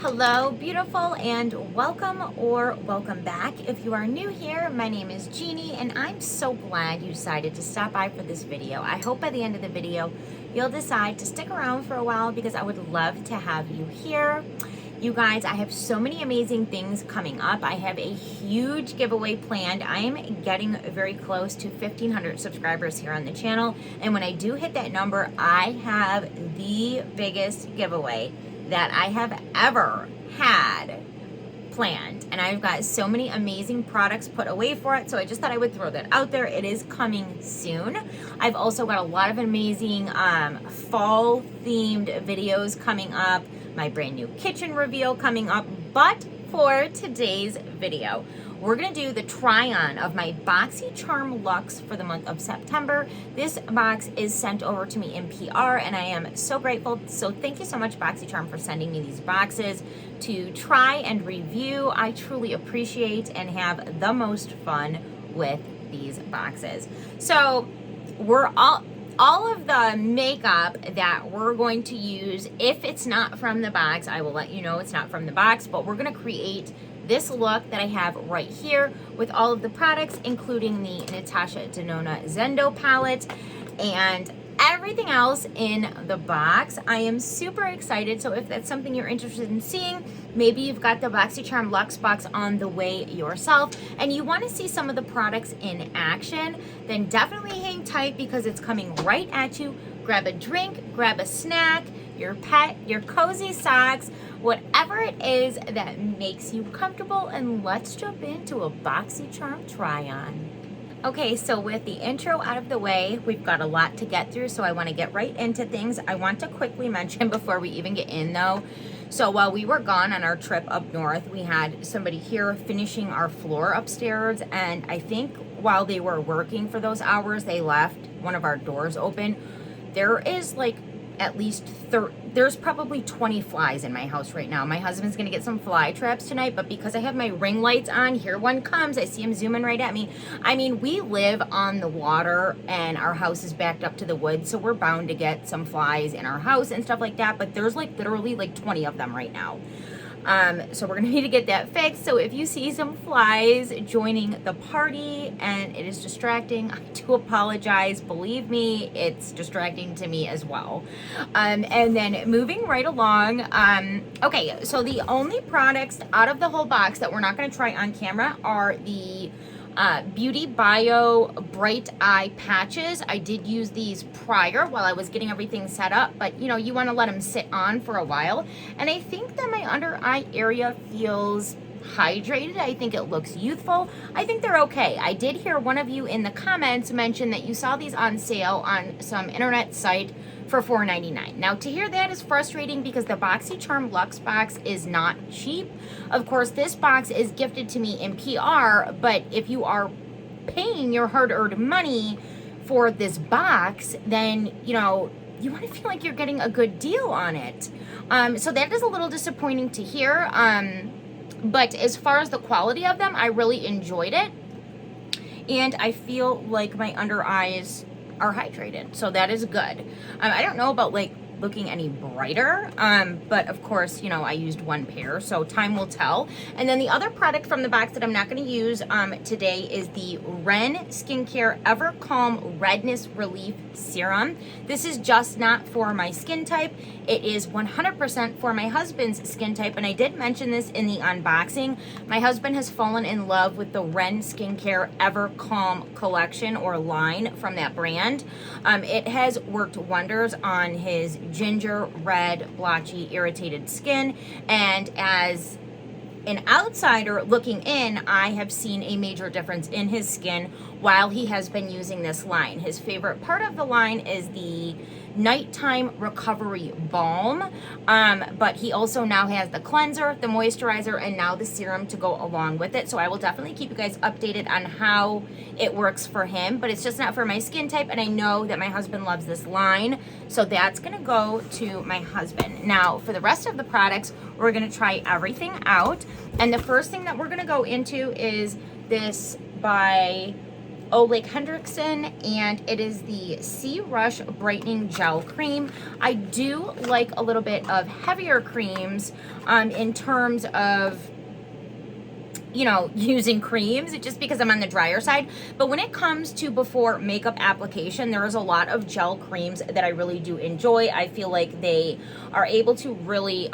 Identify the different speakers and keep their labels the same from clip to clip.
Speaker 1: Hello, beautiful, and welcome or welcome back. If you are new here, my name is Jeannie, and I'm so glad you decided to stop by for this video. I hope by the end of the video, you'll decide to stick around for a while because I would love to have you here. You guys, I have so many amazing things coming up. I have a huge giveaway planned. I am getting very close to 1,500 subscribers here on the channel, and when I do hit that number, I have the biggest giveaway that I have ever had planned, and I've got so many amazing products put away for it, so I just thought I would throw that out there. It is coming soon. I've also got a lot of amazing fall themed videos coming up, my brand new kitchen reveal coming up, but for today's video, we're gonna do the try-on of my BoxyCharm Luxe for the month of September. This box is sent over to me in PR, and I am so grateful. So thank you so much, BoxyCharm, for sending me these boxes to try and review. I truly appreciate and have the most fun with these boxes. So we're all of the makeup that we're going to use, if it's not from the box, I will let you know it's not from the box, but we're gonna create this look that I have right here with all of the products, including the Natasha Denona Zendo palette and everything else in the box. I am super excited, so if that's something you're interested in seeing, maybe you've got the BoxyCharm Luxe box on the way yourself and you want to see some of the products in action, then definitely hang tight because it's coming right at you. Grab a drink, grab a snack, your pet, your cozy socks, whatever it is that makes you comfortable, and let's jump into a BoxyCharm try-on. Okay, so with the intro out of the way, we've got a lot to get through, so I want to get right into things. I want to quickly mention before we even get in though, so while we were gone on our trip up north, we had somebody here finishing our floor upstairs, and I think while they were working for those hours, they left one of our doors open. There is like at least there's probably 20 flies in my house right now. My husband's gonna get some fly traps tonight, but because I have my ring lights on, here one comes. I see him zooming right at me. I mean, we live on the water and our house is backed up to the woods, so we're bound to get some flies in our house and stuff like that, but there's like literally like 20 of them right now. So we're gonna need to get that fixed. So if you see some flies joining the party and it is distracting, I do apologize. Believe me, it's distracting to me as well. And then moving right along, okay, so the only products out of the whole box that we're not gonna try on camera are the Beauty Bio Bright Eye Patches. I did use these prior while I was getting everything set up, but you know, you want to let them sit on for a while. And I think that my under eye area feels hydrated. I think it looks youthful. I think they're okay. I did hear one of you in the comments mention that you saw these on sale on some internet site for $4.99. Now, to hear that is frustrating because the BoxyCharm Luxe box is not cheap. Of course, this box is gifted to me in PR, but if you are paying your hard-earned money for this box, then, you know, you want to feel like you're getting a good deal on it. So that is a little disappointing to hear. But as far as the quality of them, I really enjoyed it. And I feel like my under eyes are hydrated, so that is good. I don't know about like looking any brighter, but of course, you know, I used one pair, so time will tell. And then the other product from the box that I'm not going to use today is the Ren Skincare Ever Calm Redness Relief Serum. This is just not for my skin type. It is 100% for my husband's skin type, and I did mention this in the unboxing. My husband has fallen in love with the Ren Skincare Ever Calm collection or line from that brand. It has worked wonders on his ginger, red, blotchy, irritated skin, and as an outsider looking in, I have seen a major difference in his skin while he has been using this line. His favorite part of the line is the nighttime recovery balm, but he also now has the cleanser, the moisturizer, and now the serum to go along with it. So I will definitely keep you guys updated on how it works for him, but it's just not for my skin type, and I know that my husband loves this line, so that's gonna go to my husband. Now for the rest of the products, we're gonna try everything out, and the first thing that we're gonna go into is this by Ole Hendrickson, and it is the Sea Rush Brightening Gel Cream. I do like a little bit of heavier creams in terms of, you know, using creams, just because I'm on the drier side. But when it comes to before makeup application, there is a lot of gel creams that I really do enjoy. I feel like they are able to really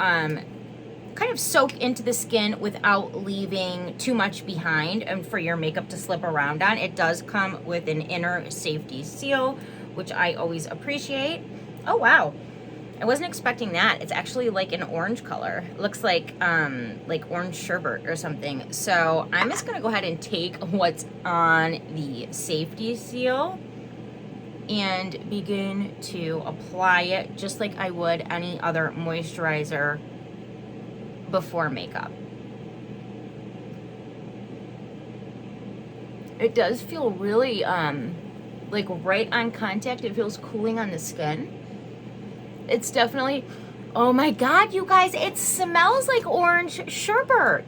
Speaker 1: kind of soak into the skin without leaving too much behind and for your makeup to slip around on. It does come with an inner safety seal, which I always appreciate. Oh wow, I wasn't expecting that. It's actually like an orange color. It looks like orange sherbet or something. So I'm just gonna go ahead and take what's on the safety seal and begin to apply it just like I would any other moisturizer before makeup. It does feel really like right on contact. It feels cooling on the skin. It's definitely, oh my god, you guys, it smells like orange sherbet.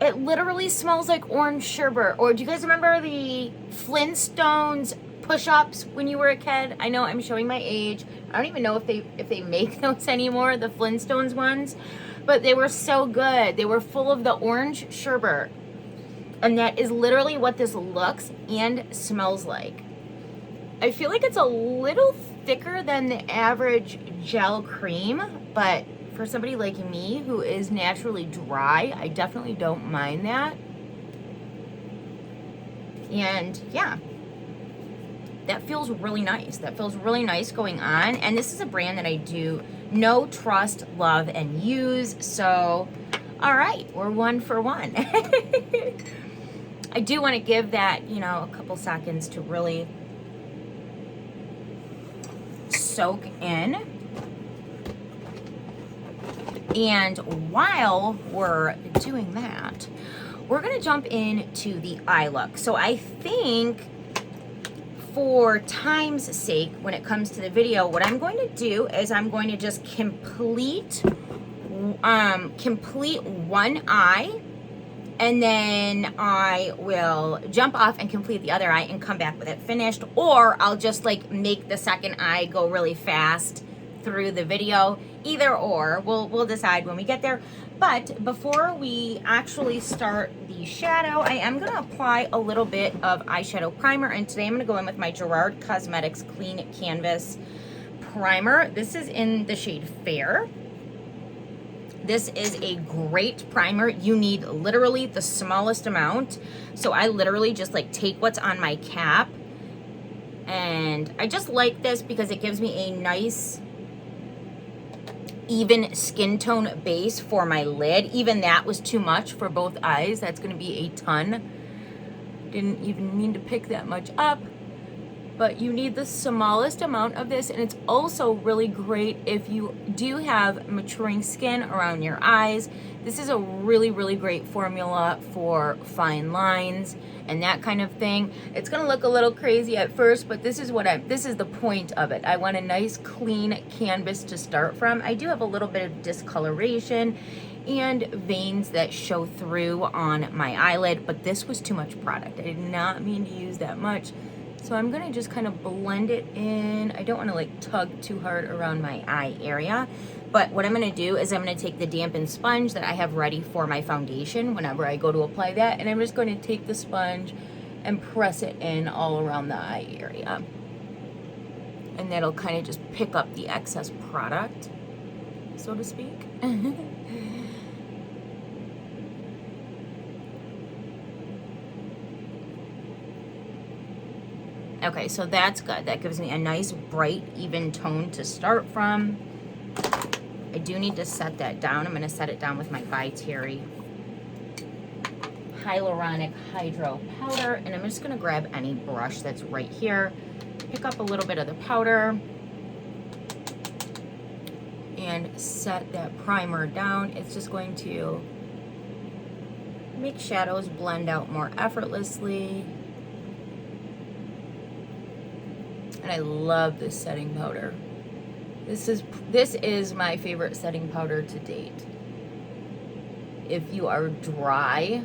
Speaker 1: It literally smells like orange sherbet. Or do you guys remember the Flintstones push-ups when you were a kid? I know I'm showing my age. I don't even know if they make those anymore, the Flintstones ones. But they were so good. They were full of the orange sherbet. And that is literally what this looks and smells like. I feel like it's a little thicker than the average gel cream, but for somebody like me who is naturally dry, I definitely don't mind that. And yeah, that feels really nice. That feels really nice going on. And this is a brand that I do know, trust, love, and use. So, all right, we're one for one. I do want to give that, you know, a couple seconds to really soak in. And while we're doing that, we're going to jump into the eye look. So I think for time's sake, when it comes to the video, what I'm going to do is I'm going to just complete one eye, and then I will jump off and complete the other eye and come back with it finished, or I'll just like make the second eye go really fast through the video. Either or, we'll decide when we get there. But before we actually start the shadow, I am going to apply a little bit of eyeshadow primer, and today I'm going to go in with my Gerard Cosmetics Clean Canvas Primer. This is in the shade Fair. This is a great primer. You need literally the smallest amount. So I literally just like take what's on my cap, and I just like this because it gives me a nice even skin tone base for my lid. Even that was too much for both eyes. That's going to be a ton. Didn't even mean to pick that much up, but you need the smallest amount of this. And it's also really great if you do have maturing skin around your eyes. This is a really, really great formula for fine lines and that kind of thing. It's gonna look a little crazy at first, but this is the point of it. I want a nice clean canvas to start from. I do have a little bit of discoloration and veins that show through on my eyelid, but this was too much product. I did not mean to use that much. So I'm gonna just kind of blend it in. I don't wanna like tug too hard around my eye area. But what I'm gonna do is I'm gonna take the dampened sponge that I have ready for my foundation whenever I go to apply that, and I'm just gonna take the sponge and press it in all around the eye area. And that'll kind of just pick up the excess product, so to speak. Okay, so that's good. That gives me a nice bright, even tone to start from. I do need to set that down. I'm going to set it down with my By Terry Hyaluronic Hydro Powder. And I'm just going to grab any brush that's right here, pick up a little bit of the powder, and set that primer down. It's just going to make shadows blend out more effortlessly. And I love this setting powder. This is my favorite setting powder to date. If you are dry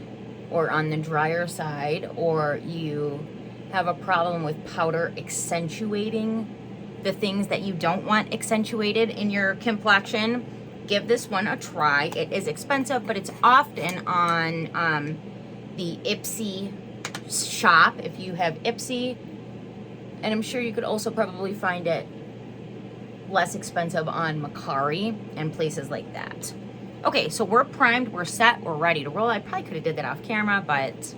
Speaker 1: or on the drier side, or you have a problem with powder accentuating the things that you don't want accentuated in your complexion, give this one a try. It is expensive, but it's often on the Ipsy shop if you have Ipsy, and I'm sure you could also probably find it less expensive on Macari and places like that. Okay, so we're primed, we're set, we're ready to roll. I probably could have did that off camera, but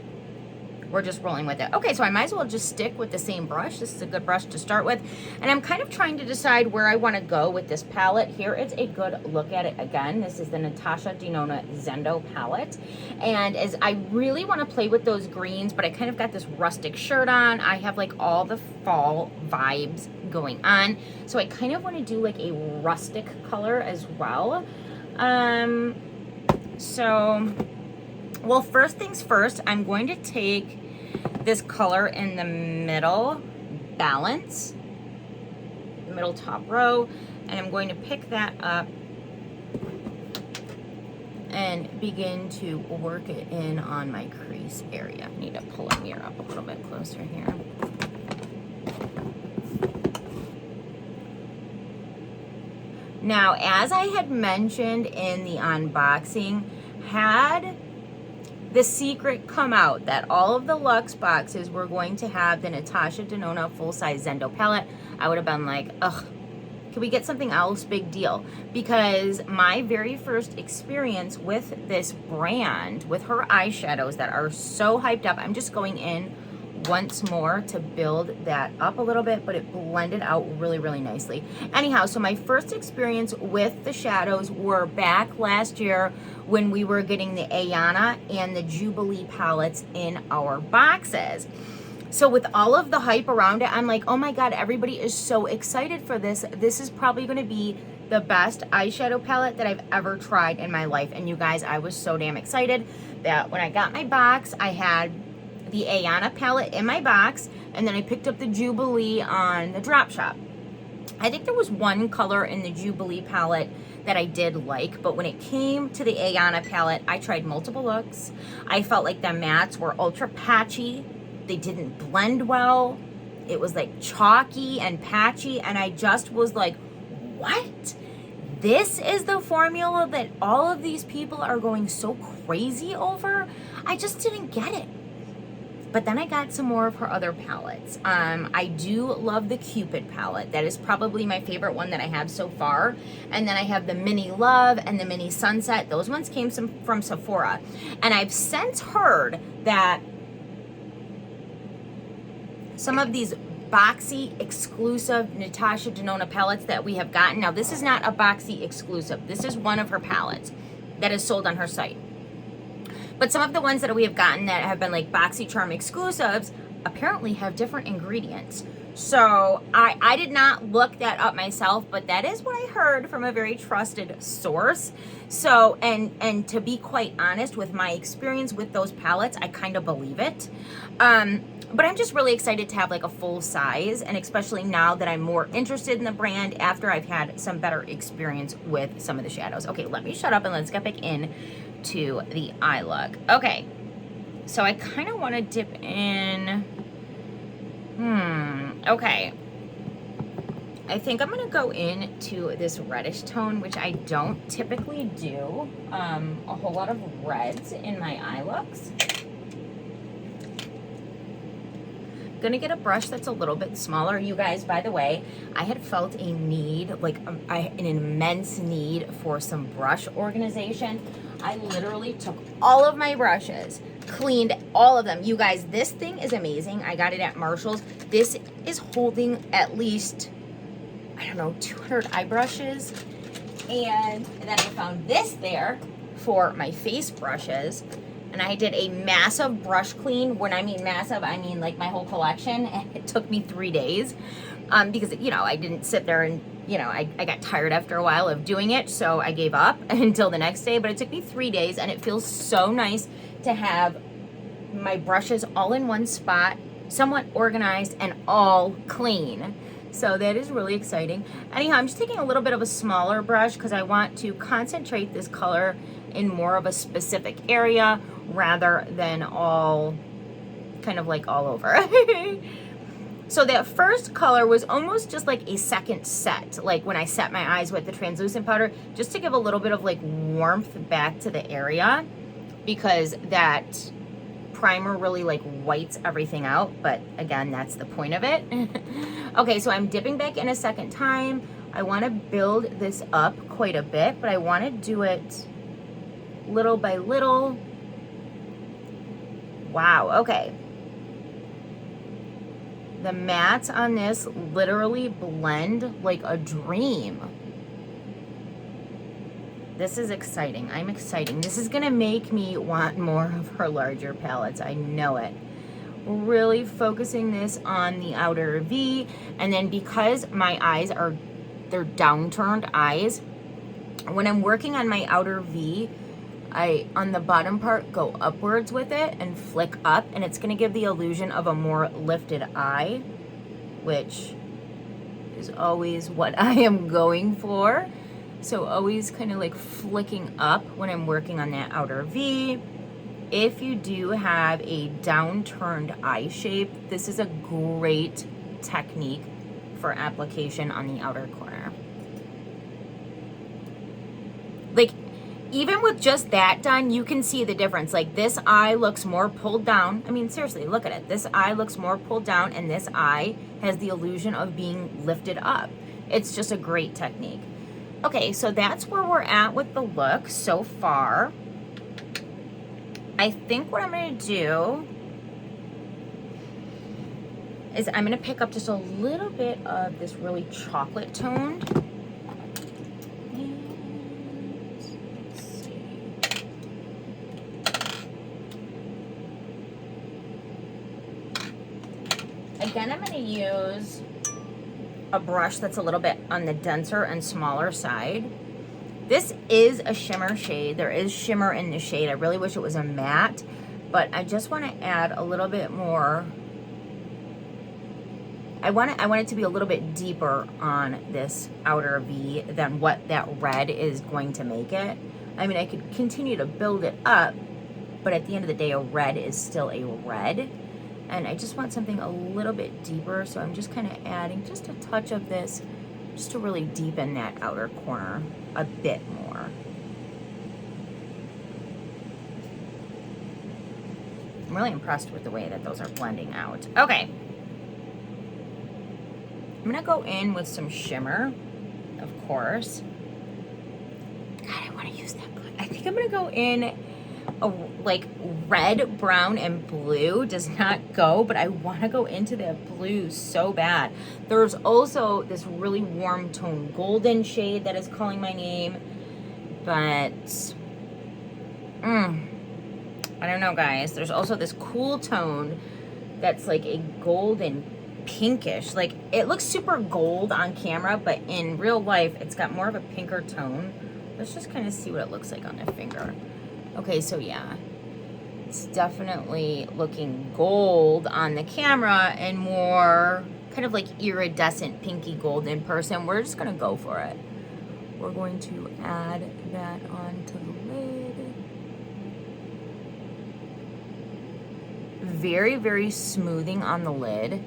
Speaker 1: we're just rolling with it. Okay, so I might as well just stick with the same brush. This is a good brush to start with. And I'm kind of trying to decide where I want to go with this palette. Here is a good look at it again. This is the Natasha Denona Zendo palette. And as I really want to play with those greens, but I kind of got this rustic shirt on. I have like all the fall vibes going on. So I kind of want to do like a rustic color as well. Well, first things first, I'm going to take this color in the middle, balance, the middle top row, and I'm going to pick that up and begin to work it in on my crease area. I need to pull a mirror up a little bit closer here. Now, as I had mentioned in the unboxing, had the secret come out that all of the Luxe boxes were going to have the Natasha Denona full-size Zendo palette, I would have been like, ugh, can we get something else? Big deal. Because my very first experience with this brand, with her eyeshadows that are so hyped up, I'm just going in once more to build that up a little bit, but it blended out really, really nicely. Anyhow, so my first experience with the shadows were back last year when we were getting the Ayana and the Jubilee palettes in our boxes. So with all of the hype around it, I'm like, oh my God, everybody is so excited for this. This is probably going to be the best eyeshadow palette that I've ever tried in my life. And you guys, I was so damn excited that when I got my box, I had the Ayana palette in my box, and then I picked up the Jubilee on the drop shop. I think there was one color in the Jubilee palette that I did like, but when it came to the Ayana palette, I tried multiple looks. I felt like the mattes were ultra patchy. They didn't blend well. It was like chalky and patchy, and I just was like, what? This is the formula that all of these people are going so crazy over? I just didn't get it. But then I got some more of her other palettes. I do love the Cupid palette. That is probably my favorite one that I have so far. And then I have the Mini Love and the Mini Sunset. Those ones came from Sephora. And I've since heard that some of these Boxy exclusive Natasha Denona palettes that we have gotten. Now, this is not a Boxy exclusive. This is one of her palettes that is sold on her site. But some of the ones that we have gotten that have been like BoxyCharm exclusives apparently have different ingredients. So I did not look that up myself, but that is what I heard from a very trusted source. So, and to be quite honest, with my experience with those palettes, I kind of believe it. But I'm just really excited to have like a full size, and especially now that I'm more interested in the brand after I've had some better experience with some of the shadows. Okay, let me shut up and let's get back in to the eye look. Okay, so I kind of want to dip in. Okay. I think I'm going to go into this reddish tone, which I don't typically do a whole lot of reds in my eye looks. Gonna get a brush that's a little bit smaller. You guys, by the way, I had felt a need, like an immense need for some brush organization. I literally took all of my brushes, cleaned all of them. You guys, this thing is amazing. I got it at Marshall's. This is holding at least, I don't know, 200 eye brushes. And then I found this there for my face brushes. And I did a massive brush clean. When I mean massive, I mean like my whole collection. And it took me 3 days because, you know, I didn't sit there and, you know, I got tired after a while of doing it. So I gave up until the next day. But it took me 3 days, and it feels so nice to have my brushes all in one spot, somewhat organized and all clean. So that is really exciting. Anyhow, I'm just taking a little bit of a smaller brush because I want to concentrate this color in more of a specific area rather than all kind of like all over. So that first color was almost just like a second set, like when I set my eyes with the translucent powder, just to give a little bit of like warmth back to the area, because that primer really like whites everything out. But again, that's the point of it. Okay, so I'm dipping back in a second time. I want to build this up quite a bit, but I want to do it little by little. Wow, okay. The mattes on this literally blend like a dream. This is exciting. I'm excited. This is gonna make me want more of her larger palettes. I know it. Really focusing this on the outer V, and then because my eyes are, they're downturned eyes, when I'm working on my outer V, I, on the bottom part, go upwards with it and flick up, and it's going to give the illusion of a more lifted eye, which is always what I am going for. So always kind of like flicking up when I'm working on that outer V. If you do have a downturned eye shape, this is a great technique for application on the outer corner. Like, even with just that done, you can see the difference. Like, this eye looks more pulled down. I mean, seriously, look at it. This eye looks more pulled down, and this eye has the illusion of being lifted up. It's just a great technique. Okay, so that's where we're at with the look so far. I think what I'm going to do is I'm going to pick up just a little bit of this really chocolate toned. Again, I'm going to use a brush that's a little bit on the denser and smaller side. This is a shimmer shade. There is shimmer in the shade. I really wish it was a matte, but I just want to add a little bit more. I want it to be a little bit deeper on this outer V than what that red is going to make it. I mean, I could continue to build it up, but at the end of the day, a red is still a red. And I just want something a little bit deeper, so I'm just kind of adding just a touch of this just to really deepen that outer corner a bit more. I'm really impressed with the way that those are blending out. Okay. I'm gonna go in with some shimmer, of course. God, I want to use that blend. I think I'm gonna go in like red, brown, and blue does not go, but I want to go into that blue so bad. There's also this really warm tone golden shade that is calling my name, but I don't know, guys. There's also this cool tone that's like a golden pinkish. Like, it looks super gold on camera, but in real life it's got more of a pinker tone. Let's just kind of see what it looks like on the finger. Okay, so yeah, it's definitely looking gold on the camera and more kind of like iridescent pinky gold in person. We're just gonna go for it. We're going to add that onto the lid. Very, very smoothing on the lid.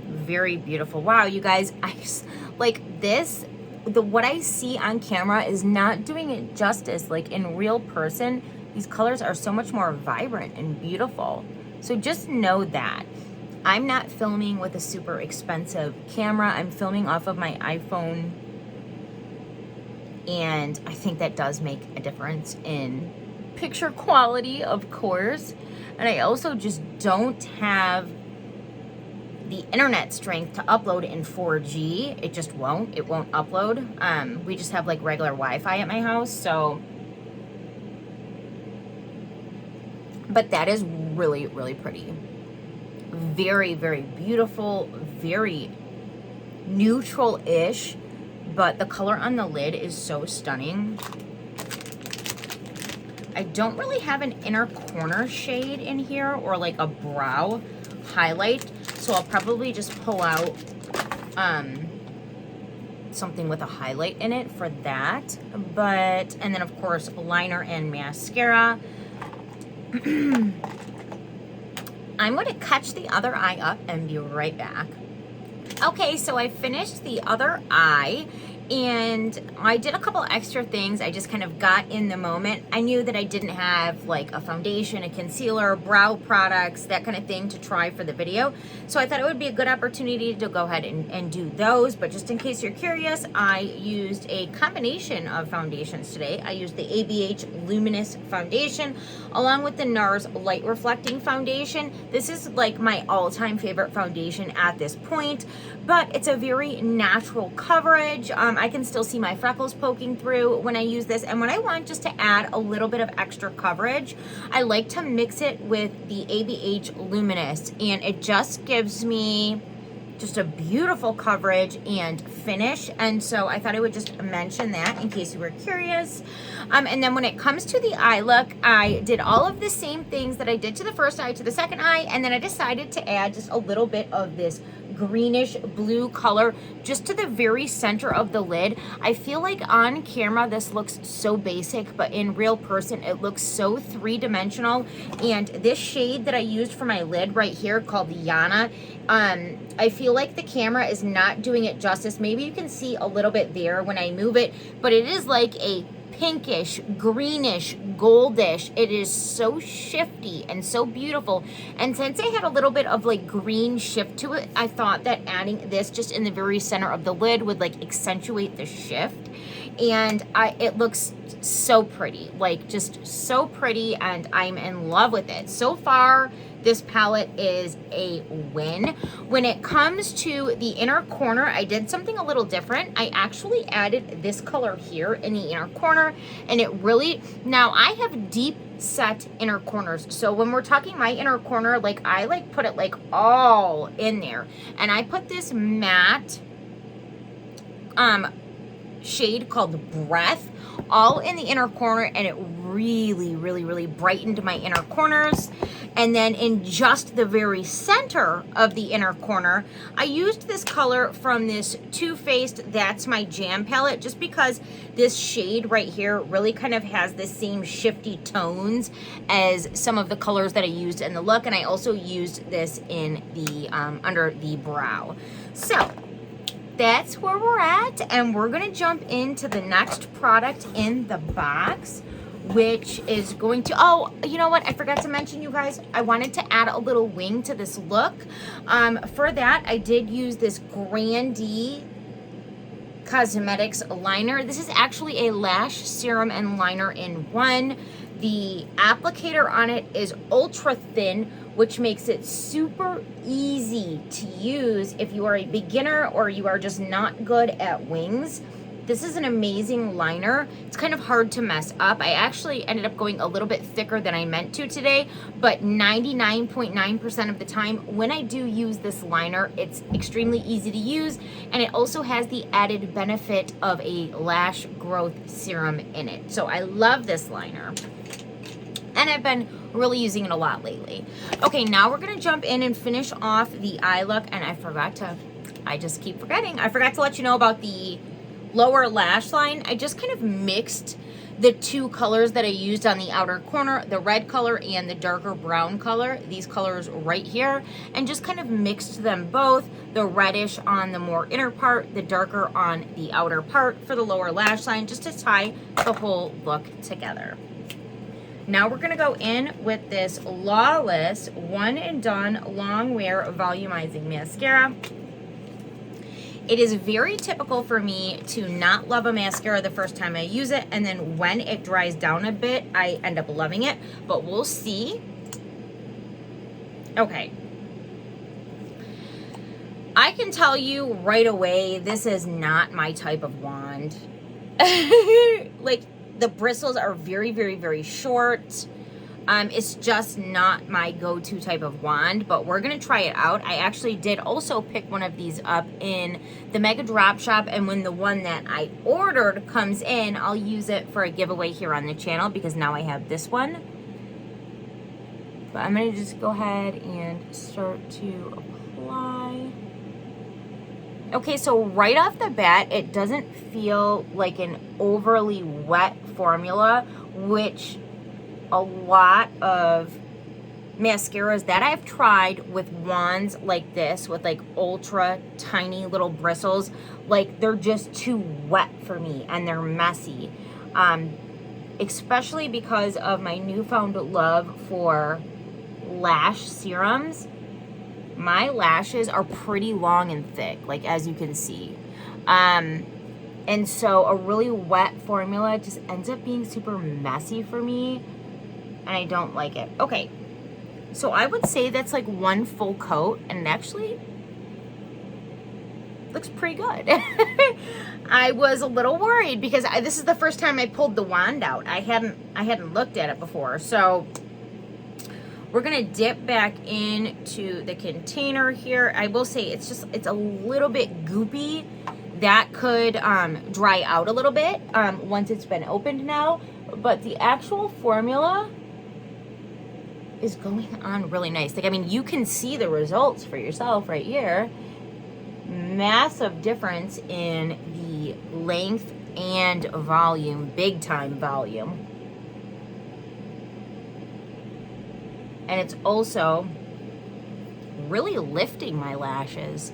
Speaker 1: Very beautiful. Wow, you guys, I just, like this, what I see on camera is not doing it justice. Like, in real person, these colors are so much more vibrant and beautiful. So just know that. I'm not filming with a super expensive camera. I'm filming off of my iPhone. And I think that does make a difference in picture quality, of course. And I also just don't have the internet strength to upload in 4G. It just won't. It won't upload. We just have like regular Wi-Fi at my house, so. But that is really, really pretty. Very, very beautiful. Very neutral-ish, but the color on the lid is so stunning. I don't really have an inner corner shade in here or like a brow highlight. So I'll probably just pull out something with a highlight in it for that. But, and then of course, liner and mascara. I'm going to catch the other eye up and be right back. Okay, so I finished the other eye, and I did a couple extra things. I just kind of got in the moment. I knew that I didn't have like a foundation, a concealer, brow products, that kind of thing to try for the video. So I thought it would be a good opportunity to go ahead and do those. But just in case you're curious, I used a combination of foundations today. I used the ABH Luminous Foundation along with the NARS Light Reflecting Foundation. This is like my all-time favorite foundation at this point, but it's a very natural coverage. I can still see my freckles poking through when I use this, and when I want just to add a little bit of extra coverage, I like to mix it with the ABH Luminous, and it just gives me just a beautiful coverage and finish. And so I thought I would just mention that in case you were curious. And then when it comes to the eye look, I did all of the same things that I did to the first eye to the second eye, and then I decided to add just a little bit of this greenish blue color just to the very center of the lid. I feel like on camera this looks so basic, but in real person it looks so three-dimensional. And this shade that I used for my lid right here called Yana, I feel like the camera is not doing it justice. Maybe you can see a little bit there when I move it, but it is like a pinkish, greenish, goldish. It is so shifty and so beautiful. And since I had a little bit of like green shift to it, I thought that adding this just in the very center of the lid would like accentuate the shift. And it looks so pretty, like just so pretty, and I'm in love with it. So far, this palette is a win. When it comes to the inner corner, I did something a little different. I actually added this color here in the inner corner, and it really, now I have deep set inner corners. So when we're talking my inner corner, like I like put it like all in there. And I put this matte shade called Breath all in the inner corner, and it really brightened my inner corners. And then in just the very center of the inner corner, I used this color from this Too Faced That's My Jam palette, just because this shade right here really kind of has the same shifty tones as some of the colors that I used in the look. And I also used this in the under the brow. So that's where we're at, and we're gonna jump into the next product in the box, which is going to, oh, you know what, I forgot to mention, you guys, I wanted to add a little wing to this look. For that, I did use this Grandee Cosmetics liner. This is actually a lash serum and liner in one. The applicator on it is ultra thin, which makes it super easy to use if you are a beginner or you are just not good at wings. This is an amazing liner. It's kind of hard to mess up. I actually ended up going a little bit thicker than I meant to today, but 99.9% of the time when I do use this liner, it's extremely easy to use, and it also has the added benefit of a lash growth serum in it. So I love this liner, and I've been really using it a lot lately. Okay, now we're gonna jump in and finish off the eye look, and I just keep forgetting. I forgot to let you know about the lower lash line. I just kind of mixed the two colors that I used on the outer corner, the red color and the darker brown color, these colors right here, and just kind of mixed them both, the reddish on the more inner part, the darker on the outer part for the lower lash line, just to tie the whole look together. Now we're gonna go in with this Lawless One and Done Long Wear Volumizing Mascara. It is very typical for me to not love a mascara the first time I use it, and then when it dries down a bit, I end up loving it, but we'll see. Okay. I can tell you right away, this is not my type of wand. Like, the bristles are very short. It's just not my go-to type of wand, but we're gonna try it out. I actually did also pick one of these up in the Mega Drop Shop, and when the one that I ordered comes in, I'll use it for a giveaway here on the channel, because now I have this one. But I'm gonna just go ahead and start to apply. Okay, so right off the bat, it doesn't feel like an overly wet formula, which a lot of mascaras that I've tried with wands like this, with like ultra tiny little bristles, like they're just too wet for me and they're messy. Especially because of my newfound love for lash serums. My lashes are pretty long and thick, like as you can see. And so a really wet formula just ends up being super messy for me, and I don't like it. Okay, so I would say that's like one full coat, and it actually looks pretty good. I was a little worried because this is the first time I pulled the wand out. I hadn't looked at it before. So we're gonna dip back into the container here. I will say it's a little bit goopy. That could dry out a little bit once it's been opened now, but the actual formula is going on really nice. Like, I mean, you can see the results for yourself right here. Massive difference in the length and volume, big time volume. And it's also really lifting my lashes.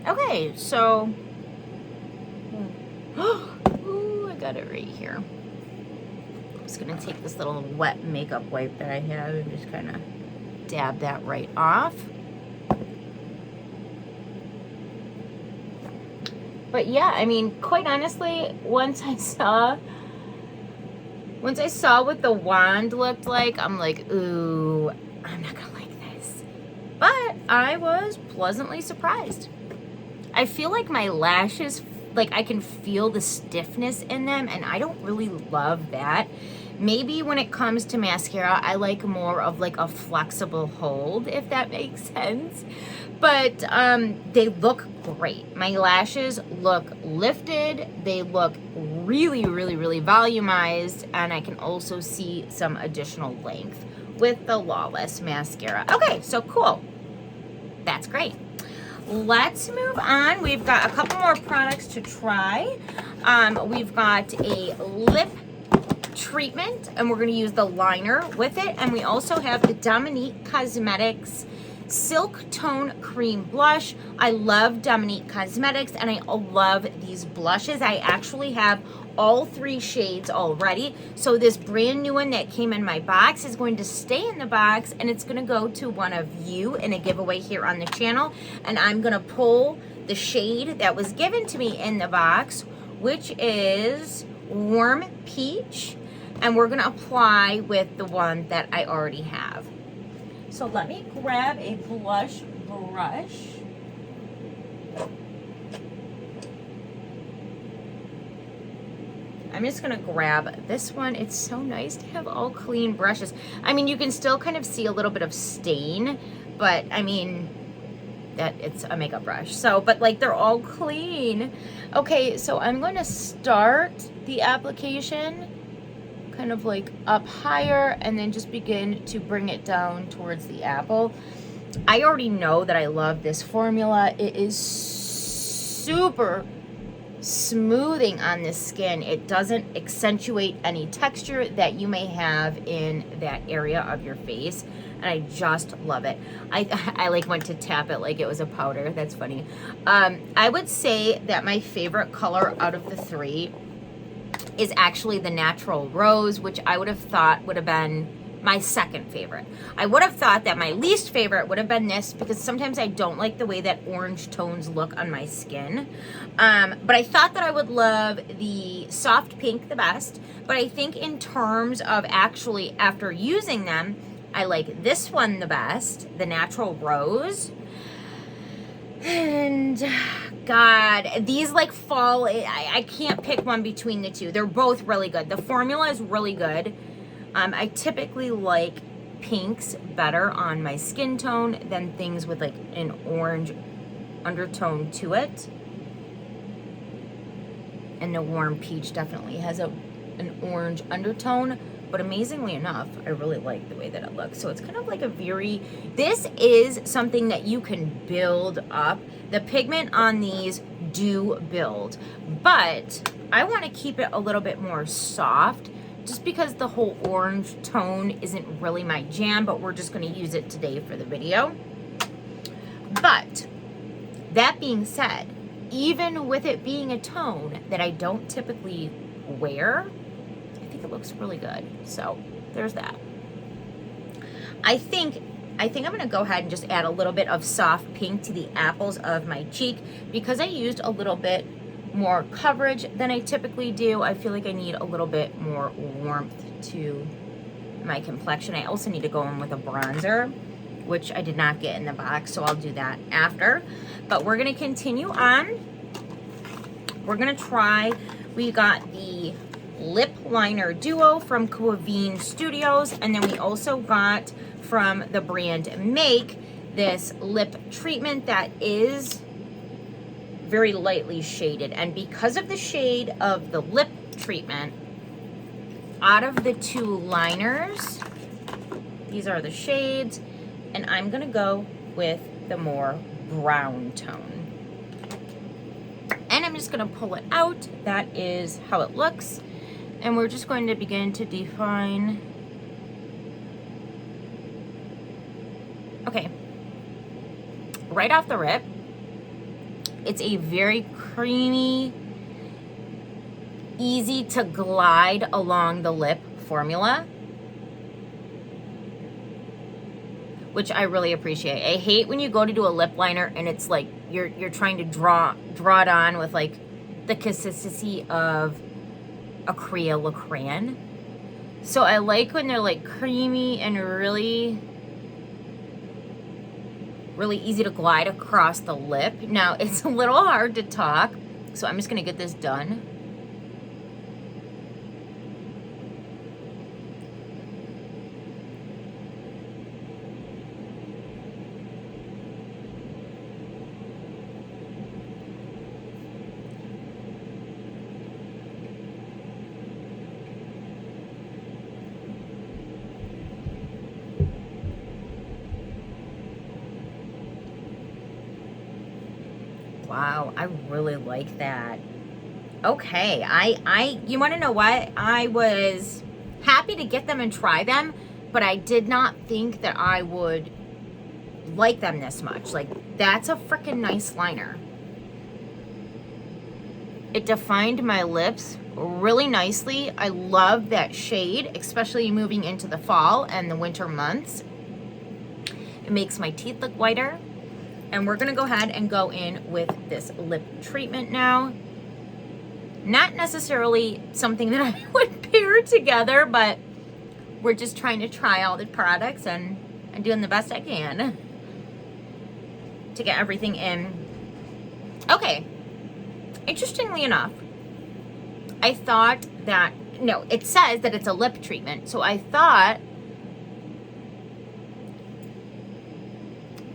Speaker 1: Okay, so, ooh, I got it right here. I'm just gonna take this little wet makeup wipe that I have and just kind of dab that right off. But yeah, I mean, quite honestly, once I saw what the wand looked like, I'm like, ooh, I'm not gonna like this. But I was pleasantly surprised. I feel like my lashes, like I can feel the stiffness in them, and I don't really love that. Maybe when it comes to mascara, I like more of like a flexible hold, if that makes sense. But they look great. My lashes look lifted. They look really, really, really volumized. And I can also see some additional length with the Lawless mascara. Okay, so cool. That's great. Let's move on. We've got a couple more products to try. We've got a lip treatment, and we're going to use the liner with it. And we also have the Dominique Cosmetics Silk Tone Cream Blush. I love Dominique Cosmetics, and I love these blushes. I actually have all 3 shades already. So this brand new one that came in my box is going to stay in the box, and it's going to go to one of you in a giveaway here on the channel. And I'm going to pull the shade that was given to me in the box, which is Warm Peach, and we're going to apply with the one that I already have. So let me grab a blush brush. I'm just gonna grab this one. It's so nice to have all clean brushes. I mean, you can still kind of see a little bit of stain, but I mean, that it's a makeup brush. So, but like they're all clean. Okay, so I'm gonna start the application kind of like up higher and then just begin to bring it down towards the apple. I already know that I love this formula. It is super smoothing on the skin. It doesn't accentuate any texture that you may have in that area of your face, and I just love it. I like went to tap it like it was a powder. That's funny. I would say that my favorite color out of the 3 is actually the Natural Rose, which I would have thought would have been my second favorite. I would have thought that my least favorite would have been this, because sometimes I don't like the way that orange tones look on my skin. But I thought that I would love the Soft Pink the best. But I think in terms of actually after using them, I like this one the best, the Natural Rose. And God, these like fall, I can't pick one between the 2. They're both really good. The formula is really good. I typically like pinks better on my skin tone than things with like an orange undertone to it. And the Warm Peach definitely has an orange undertone, but amazingly enough, I really like the way that it looks. So it's kind of like a very, this is something that you can build up. The pigment on these do build, but I want to keep it a little bit more soft just because the whole orange tone isn't really my jam, but we're just going to use it today for the video. But that being said, even with it being a tone that I don't typically wear, I think it looks really good. So there's that. I think I'm going to go ahead and just add a little bit of soft pink to the apples of my cheek because I used a little bit more coverage than I typically do. I feel like I need a little bit more warmth to my complexion. I also need to go in with a bronzer, which I did not get in the box, so I'll do that after. But we're going to continue on. We're going to try, we got the lip liner duo from Coavine Studios, and then we also got from the brand Make this lip treatment that is very lightly shaded. And because of the shade of the lip treatment, out of the two liners, these are the shades, and I'm gonna go with the more brown tone. And I'm just gonna pull it out. That is how it looks. And we're just going to begin to define. Okay, right off the rip, it's a very creamy, easy to glide along the lip formula, which I really appreciate. I hate when you go to do a lip liner and it's like you're trying to draw it on with like the consistency of a Crayola crayon. So I like when they're like creamy and really easy to glide across the lip. Now, it's a little hard to talk, so I'm just gonna get this done. Wow, I really like that. Okay, you want to know what? I was happy to get them and try them, but I did not think that I would like them this much. Like, that's a freaking nice liner. It defined my lips really nicely. I love that shade, especially moving into the fall and the winter months. It makes my teeth look whiter. And we're gonna go ahead and go in with this lip treatment now. Not necessarily something that I would pair together, but we're just trying to try all the products and doing the best I can to get everything in. Okay, interestingly enough, I thought that, no, it says that it's a lip treatment, so I thought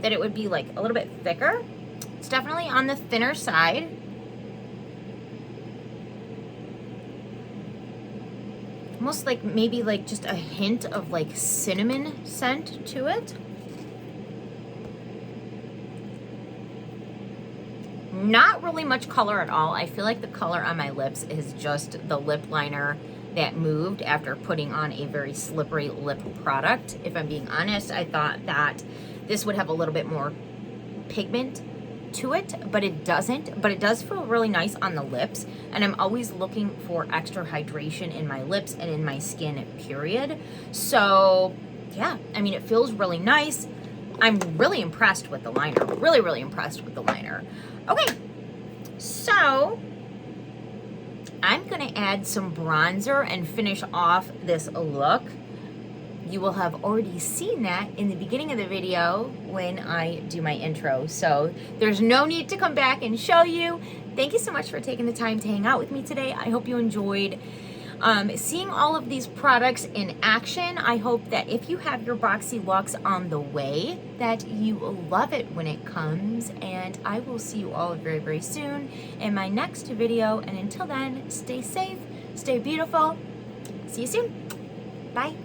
Speaker 1: that it would be like a little bit thicker. It's definitely on the thinner side. Almost like maybe like just a hint of like cinnamon scent to it. Not really much color at all. I feel like the color on my lips is just the lip liner that moved after putting on a very slippery lip product. If I'm being honest, I thought that this would have a little bit more pigment to it, but it doesn't. But it does feel really nice on the lips, and I'm always looking for extra hydration in my lips and in my skin, period. So yeah, I mean, it feels really nice. I'm really impressed with the liner. Really impressed with the liner. Okay, so I'm gonna add some bronzer and finish off this look. You will have already seen that in the beginning of the video when I do my intro. So there's no need to come back and show you. Thank you so much for taking the time to hang out with me today. I hope you enjoyed seeing all of these products in action. I hope that if you have your Boxy Luxe on the way, that you love it when it comes. And I will see you all very soon in my next video. And until then, stay safe, stay beautiful. See you soon. Bye.